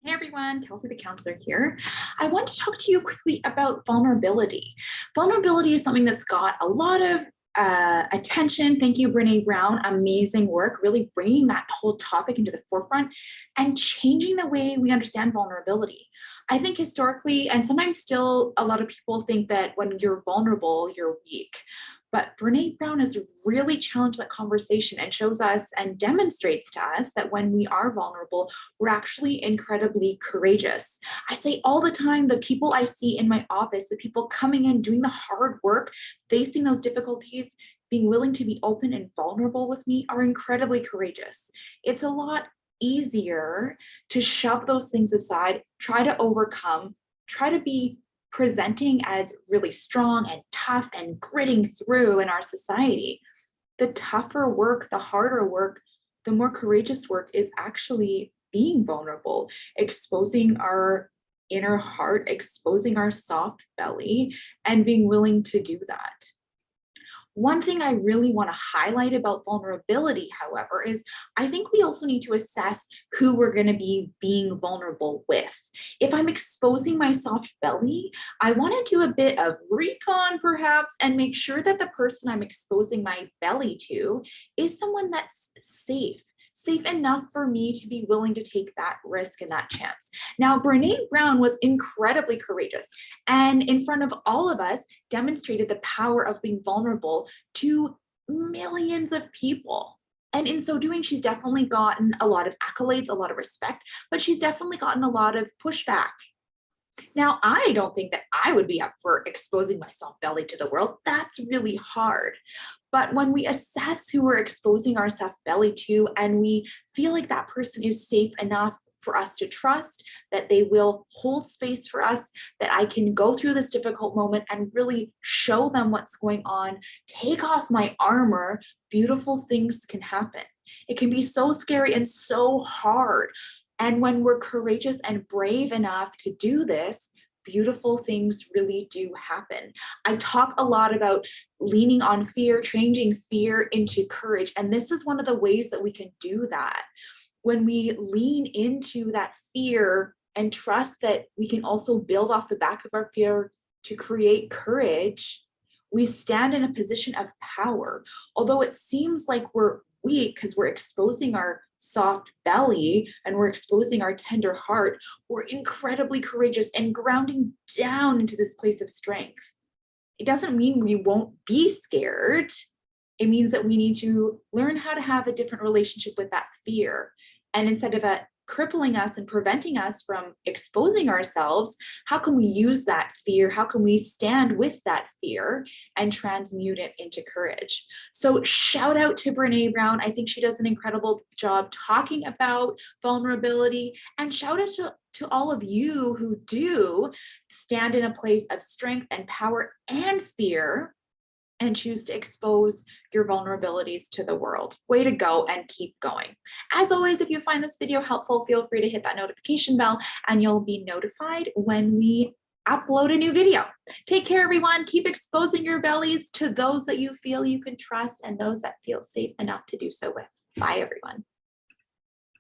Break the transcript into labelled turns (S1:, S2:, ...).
S1: Hey everyone, Kelsey the Counselor here. I want to talk to you quickly about vulnerability. Vulnerability is something that's got a lot of attention. Thank you, Brene Brown. Amazing work, really bringing that whole topic into the forefront and changing the way we understand vulnerability. I think historically, and sometimes still, a lot of people think that when you're vulnerable, you're weak. But Brene Brown has really challenged that conversation and shows us and demonstrates to us that when we are vulnerable, we're actually incredibly courageous. I say all the time, the people I see in my office, the people coming in, doing the hard work, facing those difficulties, being willing to be open and vulnerable with me are incredibly courageous. It's a lot easier to shove those things aside, try to overcome, try to be presenting as really strong and tough and gritting through in our society. The tougher work, the harder work, the more courageous work is actually being vulnerable, exposing our inner heart, exposing our soft belly, and being willing to do that. One thing I really want to highlight about vulnerability, however, is I think we also need to assess who we're going to be being vulnerable with. If I'm exposing my soft belly, I want to do a bit of recon perhaps and make sure that the person I'm exposing my belly to is someone that's safe enough for me to be willing to take that risk and that chance. Now, Brene Brown was incredibly courageous and in front of all of us demonstrated the power of being vulnerable to millions of people. And in so doing, she's definitely gotten a lot of accolades, a lot of respect, but she's definitely gotten a lot of pushback. Now, I don't think that I would be up for exposing my soft belly to the world. That's really hard. But when we assess who we're exposing our soft belly to, and we feel like that person is safe enough for us to trust, that they will hold space for us, that I can go through this difficult moment and really show them what's going on, take off my armor, beautiful things can happen. It can be so scary and so hard. And when we're courageous and brave enough to do this, beautiful things really do happen. I talk a lot about leaning on fear, changing fear into courage. And this is one of the ways that we can do that. When we lean into that fear and trust that we can also build off the back of our fear to create courage, we stand in a position of power. Although it seems like we're weak because we're exposing our soft belly and we're exposing our tender heart, we're incredibly courageous and grounding down into this place of strength. It doesn't mean we won't be scared. It means that we need to learn how to have a different relationship with that fear. And instead of crippling us and preventing us from exposing ourselves, how can we use that fear? How can we stand with that fear and transmute it into courage? So shout out to Brene Brown. I think she does an incredible job talking about vulnerability, and shout out to all of you who do stand in a place of strength and power and fear and choose to expose your vulnerabilities to the world. Way to go and keep going. As always, if you find this video helpful, feel free to hit that notification bell and you'll be notified when we upload a new video. Take care, everyone. Keep exposing your bellies to those that you feel you can trust and those that feel safe enough to do so with. Bye, everyone.